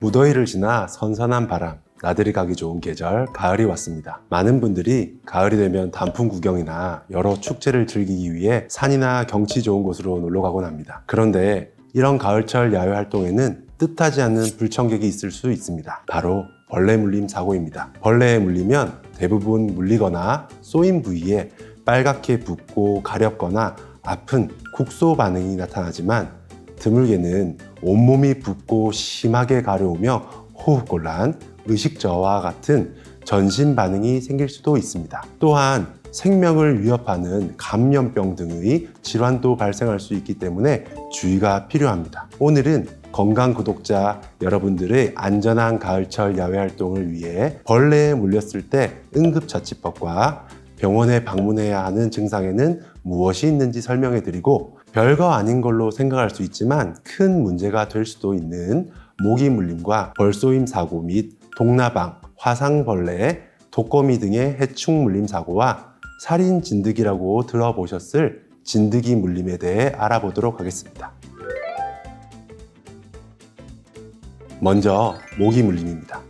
무더위를 지나 선선한 바람, 나들이 가기 좋은 계절, 가을이 왔습니다. 많은 분들이 가을이 되면 단풍 구경이나 여러 축제를 즐기기 위해 산이나 경치 좋은 곳으로 놀러 가곤 합니다. 그런데 이런 가을철 야외 활동에는 뜻하지 않는 불청객이 있을 수 있습니다. 바로 벌레 물림 사고입니다. 벌레에 물리면 대부분 물리거나 쏘인 부위에 빨갛게 붓고 가렵거나 아픈 국소 반응이 나타나지만 드물게는 온몸이 붓고 심하게 가려우며 호흡곤란, 의식저하와 같은 전신 반응이 생길 수도 있습니다. 또한 생명을 위협하는 감염병 등의 질환도 발생할 수 있기 때문에 주의가 필요합니다. 오늘은 건강 구독자 여러분들의 안전한 가을철 야외 활동을 위해 벌레에 물렸을 때 응급처치법과 병원에 방문해야 하는 증상에는 무엇이 있는지 설명해 드리고, 별거 아닌 걸로 생각할 수 있지만 큰 문제가 될 수도 있는 모기 물림과 벌쏘임 사고 및 동나방, 화상벌레, 독거미 등의 해충 물림 사고와 살인 진드기라고 들어보셨을 진드기 물림에 대해 알아보도록 하겠습니다. 먼저 모기 물림입니다.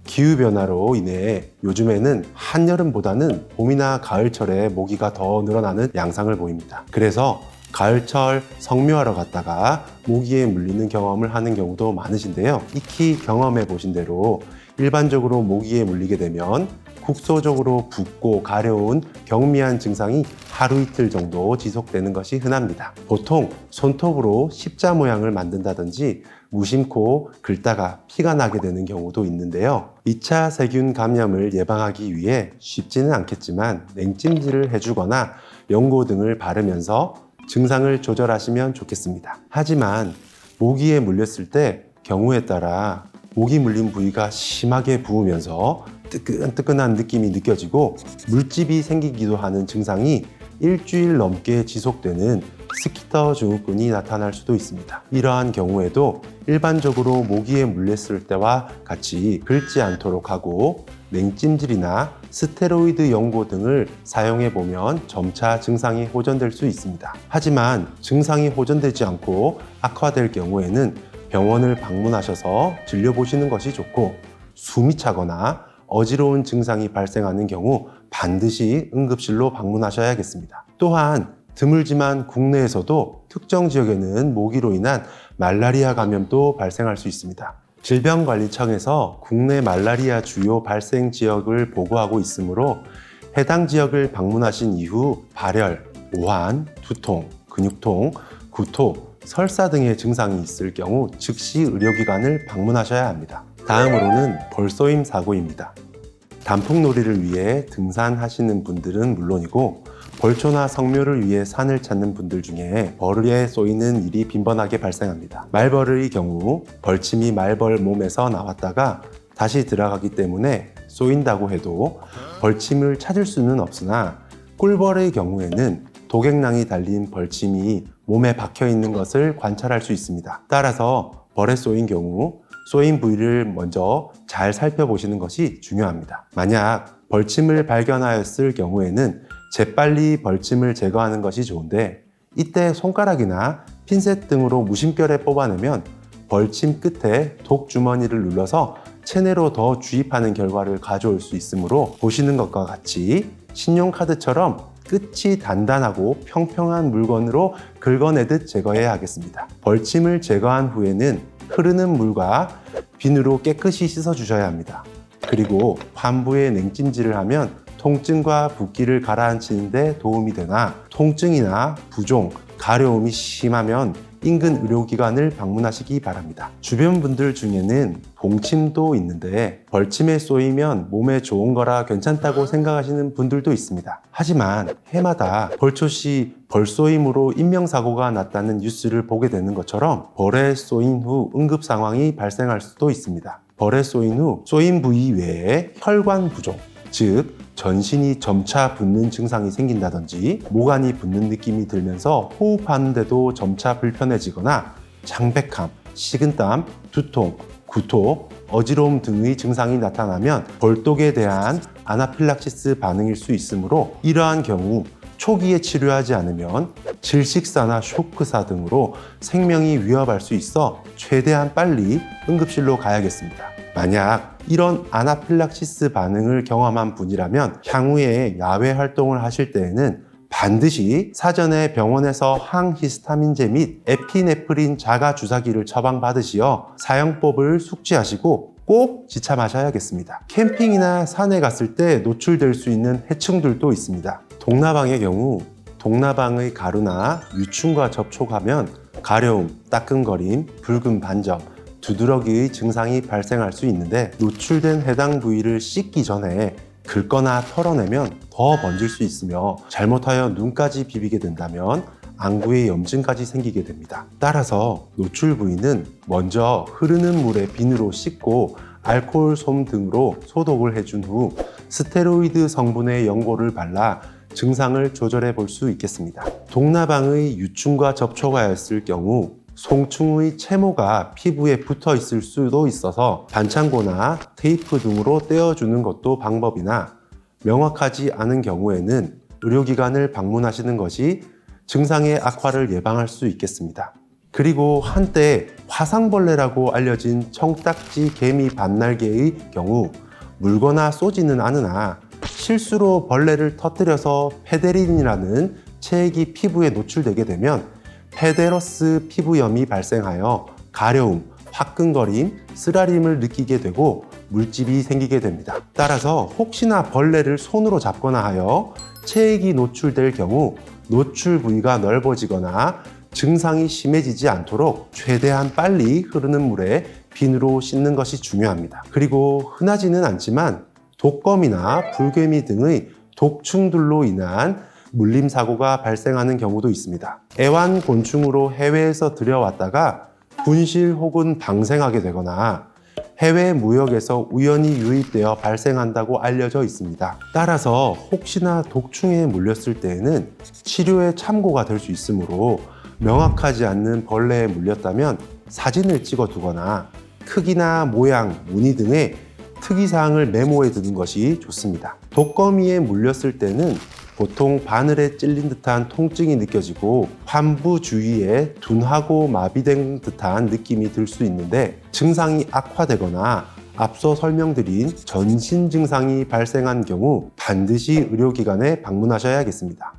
기후변화로 인해 요즘에는 한여름보다는 봄이나 가을철에 모기가 더 늘어나는 양상을 보입니다. 그래서 가을철 성묘하러 갔다가 모기에 물리는 경험을 하는 경우도 많으신데요. 익히 경험해 보신 대로 일반적으로 모기에 물리게 되면 국소적으로 붓고 가려운 경미한 증상이 하루 이틀 정도 지속되는 것이 흔합니다. 보통 손톱으로 십자 모양을 만든다든지 무심코 긁다가 피가 나게 되는 경우도 있는데요. 2차 세균 감염을 예방하기 위해 쉽지는 않겠지만 냉찜질을 해주거나 연고 등을 바르면서 증상을 조절하시면 좋겠습니다. 하지만 모기에 물렸을 때 경우에 따라 모기 물린 부위가 심하게 부으면서 뜨끈뜨끈한 느낌이 느껴지고 물집이 생기기도 하는 증상이 일주일 넘게 지속되는 스키터 증후군이 나타날 수도 있습니다. 이러한 경우에도 일반적으로 모기에 물렸을 때와 같이 긁지 않도록 하고 냉찜질이나 스테로이드 연고 등을 사용해 보면 점차 증상이 호전될 수 있습니다. 하지만 증상이 호전되지 않고 악화될 경우에는 병원을 방문하셔서 진료보시는 것이 좋고, 숨이 차거나 어지러운 증상이 발생하는 경우 반드시 응급실로 방문하셔야겠습니다. 또한 드물지만 국내에서도 특정 지역에는 모기로 인한 말라리아 감염도 발생할 수 있습니다. 질병관리청에서 국내 말라리아 주요 발생 지역을 보고하고 있으므로 해당 지역을 방문하신 이후 발열, 오한, 두통, 근육통, 구토, 설사 등의 증상이 있을 경우 즉시 의료기관을 방문하셔야 합니다. 다음으로는 벌쏘임 사고입니다. 단풍놀이를 위해 등산하시는 분들은 물론이고 벌초나 성묘를 위해 산을 찾는 분들 중에 벌에 쏘이는 일이 빈번하게 발생합니다. 말벌의 경우 벌침이 말벌 몸에서 나왔다가 다시 들어가기 때문에 쏘인다고 해도 벌침을 찾을 수는 없으나, 꿀벌의 경우에는 독액낭이 달린 벌침이 몸에 박혀 있는 것을 관찰할 수 있습니다. 따라서 벌에 쏘인 경우 쏘인 부위를 먼저 잘 살펴보시는 것이 중요합니다. 만약 벌침을 발견하였을 경우에는 재빨리 벌침을 제거하는 것이 좋은데, 이때 손가락이나 핀셋 등으로 무심결에 뽑아내면 벌침 끝에 독주머니를 눌러서 체내로 더 주입하는 결과를 가져올 수 있으므로 보시는 것과 같이 신용카드처럼 끝이 단단하고 평평한 물건으로 긁어내듯 제거해야 하겠습니다. 벌침을 제거한 후에는 흐르는 물과 비누로 깨끗이 씻어 주셔야 합니다. 그리고 환부에 냉찜질을 하면 통증과 붓기를 가라앉히는 데 도움이 되나, 통증이나 부종, 가려움이 심하면 인근 의료기관을 방문하시기 바랍니다. 주변 분들 중에는 봉침도 있는데 벌침에 쏘이면 몸에 좋은 거라 괜찮다고 생각하시는 분들도 있습니다. 하지만 해마다 벌초시 벌쏘임으로 인명사고가 났다는 뉴스를 보게 되는 것처럼 벌에 쏘인 후 응급 상황이 발생할 수도 있습니다. 벌에 쏘인 후 쏘인 부위 외에 혈관 부종, 즉 전신이 점차 붓는 증상이 생긴다든지 모간이 붓는 느낌이 들면서 호흡하는데도 점차 불편해지거나 창백함, 식은땀, 두통, 구토, 어지러움 등의 증상이 나타나면 벌독에 대한 아나필락시스 반응일 수 있으므로 이러한 경우 초기에 치료하지 않으면 질식사나 쇼크사 등으로 생명이 위협할 수 있어 최대한 빨리 응급실로 가야겠습니다. 만약 이런 아나필락시스 반응을 경험한 분이라면 향후에 야외 활동을 하실 때에는 반드시 사전에 병원에서 항히스타민제 및 에피네프린 자가 주사기를 처방받으시어 사용법을 숙지하시고 꼭 지참하셔야겠습니다. 캠핑이나 산에 갔을 때 노출될 수 있는 해충들도 있습니다. 동나방의 경우 동나방의 가루나 유충과 접촉하면 가려움, 따끔거림, 붉은 반점, 두드러기의 증상이 발생할 수 있는데 노출된 해당 부위를 씻기 전에 긁거나 털어내면 더 번질 수 있으며 잘못하여 눈까지 비비게 된다면 안구에 염증까지 생기게 됩니다. 따라서 노출 부위는 먼저 흐르는 물에 비누로 씻고 알코올 솜 등으로 소독을 해준 후 스테로이드 성분의 연고를 발라 증상을 조절해 볼 수 있겠습니다. 동나방의 유충과 접촉하였을 경우 송충의 채모가 피부에 붙어 있을 수도 있어서 반창고나 테이프 등으로 떼어주는 것도 방법이나 명확하지 않은 경우에는 의료기관을 방문하시는 것이 증상의 악화를 예방할 수 있겠습니다. 그리고 한때 화상벌레라고 알려진 청딱지 개미 반날개의 경우 물거나 쏘지는 않으나 실수로 벌레를 터뜨려서 페데린이라는 체액이 피부에 노출되게 되면 페데러스 피부염이 발생하여 가려움, 화끈거림, 쓰라림을 느끼게 되고 물집이 생기게 됩니다. 따라서 혹시나 벌레를 손으로 잡거나 하여 체액이 노출될 경우 노출 부위가 넓어지거나 증상이 심해지지 않도록 최대한 빨리 흐르는 물에 비누로 씻는 것이 중요합니다. 그리고 흔하지는 않지만 독거미나 불개미 등의 독충들로 인한 물림사고가 발생하는 경우도 있습니다. 애완곤충으로 해외에서 들여왔다가 분실 혹은 방생하게 되거나 해외 무역에서 우연히 유입되어 발생한다고 알려져 있습니다. 따라서 혹시나 독충에 물렸을 때에는 치료에 참고가 될 수 있으므로 명확하지 않는 벌레에 물렸다면 사진을 찍어 두거나 크기나 모양, 무늬 등의 특이사항을 메모해 두는 것이 좋습니다. 독거미에 물렸을 때는 보통 바늘에 찔린 듯한 통증이 느껴지고 환부 주위에 둔하고 마비된 듯한 느낌이 들 수 있는데 증상이 악화되거나 앞서 설명드린 전신 증상이 발생한 경우 반드시 의료기관에 방문하셔야겠습니다.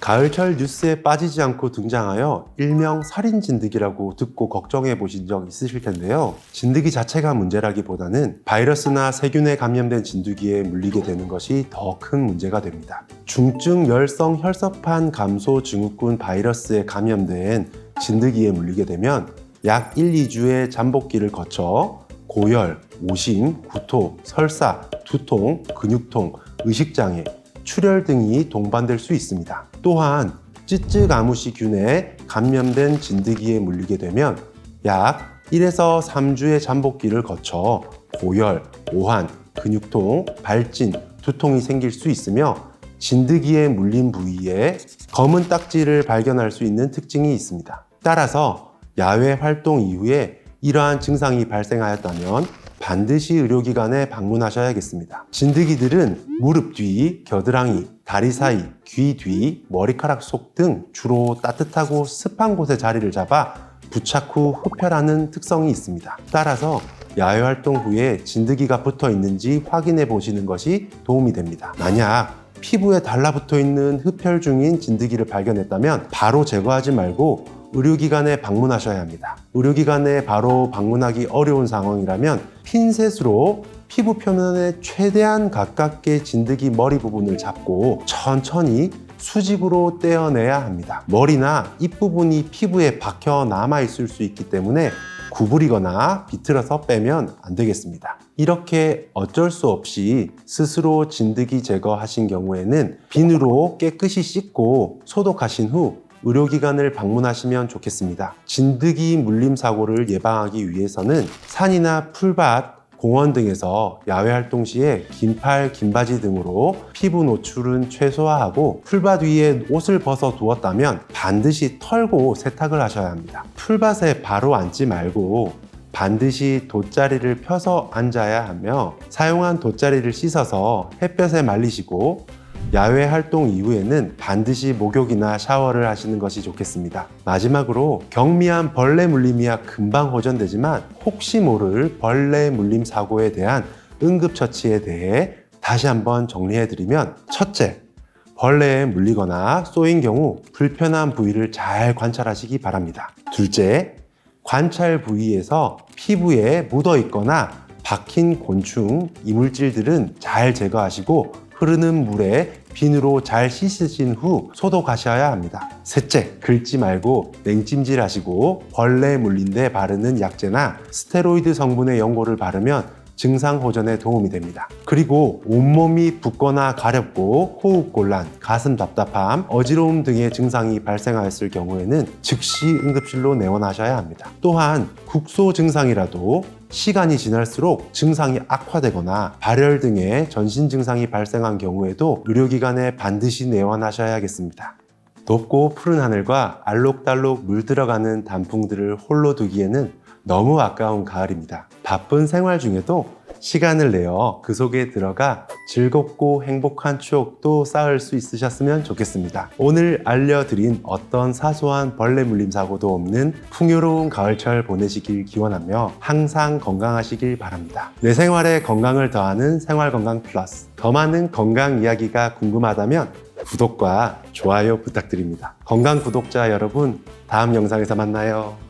가을철 뉴스에 빠지지 않고 등장하여 일명 살인진드기라고 듣고 걱정해 보신 적 있으실 텐데요. 진드기 자체가 문제라기보다는 바이러스나 세균에 감염된 진드기에 물리게 되는 것이 더 큰 문제가 됩니다. 중증 열성 혈서판 감소 증후군 바이러스에 감염된 진드기에 물리게 되면 약 1, 2주의 잠복기를 거쳐 고열, 오심, 구토, 설사, 두통, 근육통, 의식장애, 출혈 등이 동반될 수 있습니다. 또한 찌쯔가무시균에 감염된 진드기에 물리게 되면 약 1에서 3주의 잠복기를 거쳐 고열, 오한, 근육통, 발진, 두통이 생길 수 있으며 진드기에 물린 부위에 검은 딱지를 발견할 수 있는 특징이 있습니다. 따라서 야외 활동 이후에 이러한 증상이 발생하였다면 반드시 의료기관에 방문하셔야겠습니다. 진드기들은 무릎 뒤, 겨드랑이, 다리 사이, 귀 뒤, 머리카락 속 등 주로 따뜻하고 습한 곳에 자리를 잡아 부착 후 흡혈하는 특성이 있습니다. 따라서 야외 활동 후에 진드기가 붙어 있는지 확인해 보시는 것이 도움이 됩니다. 만약 피부에 달라붙어 있는 흡혈 중인 진드기를 발견했다면 바로 제거하지 말고 의료기관에 방문하셔야 합니다. 의료기관에 바로 방문하기 어려운 상황이라면 핀셋으로 피부 표면에 최대한 가깝게 진드기 머리 부분을 잡고 천천히 수직으로 떼어내야 합니다. 머리나 입부분이 피부에 박혀 남아있을 수 있기 때문에 구부리거나 비틀어서 빼면 안 되겠습니다. 이렇게 어쩔 수 없이 스스로 진드기 제거하신 경우에는 비누로 깨끗이 씻고 소독하신 후 의료기관을 방문하시면 좋겠습니다. 진드기 물림 사고를 예방하기 위해서는 산이나 풀밭, 공원 등에서 야외 활동 시에 긴팔, 긴바지 등으로 피부 노출은 최소화하고 풀밭 위에 옷을 벗어 두었다면 반드시 털고 세탁을 하셔야 합니다. 풀밭에 바로 앉지 말고 반드시 돗자리를 펴서 앉아야 하며 사용한 돗자리를 씻어서 햇볕에 말리시고 야외 활동 이후에는 반드시 목욕이나 샤워를 하시는 것이 좋겠습니다. 마지막으로 경미한 벌레 물림이야 금방 호전되지만 혹시 모를 벌레 물림 사고에 대한 응급처치에 대해 다시 한번 정리해드리면, 첫째, 벌레에 물리거나 쏘인 경우 불편한 부위를 잘 관찰하시기 바랍니다. 둘째, 관찰 부위에서 피부에 묻어 있거나 박힌 곤충, 이물질들은 잘 제거하시고 흐르는 물에 비누로 잘 씻으신 후 소독하셔야 합니다. 셋째, 긁지 말고 냉찜질 하시고 벌레 물린 데 바르는 약재나 스테로이드 성분의 연고를 바르면 증상 호전에 도움이 됩니다. 그리고 온몸이 붓거나 가렵고 호흡 곤란, 가슴 답답함, 어지러움 등의 증상이 발생하였을 경우에는 즉시 응급실로 내원하셔야 합니다. 또한 국소 증상이라도 시간이 지날수록 증상이 악화되거나 발열 등의 전신 증상이 발생한 경우에도 의료기관에 반드시 내원하셔야겠습니다. 높고 푸른 하늘과 알록달록 물들어가는 단풍들을 홀로 두기에는 너무 아까운 가을입니다. 바쁜 생활 중에도 시간을 내어 그 속에 들어가 즐겁고 행복한 추억도 쌓을 수 있으셨으면 좋겠습니다. 오늘 알려드린 어떤 사소한 벌레 물림 사고도 없는 풍요로운 가을철 보내시길 기원하며 항상 건강하시길 바랍니다. 내 생활에 건강을 더하는 생활건강 플러스. 더 많은 건강 이야기가 궁금하다면 구독과 좋아요 부탁드립니다. 건강 구독자 여러분, 다음 영상에서 만나요.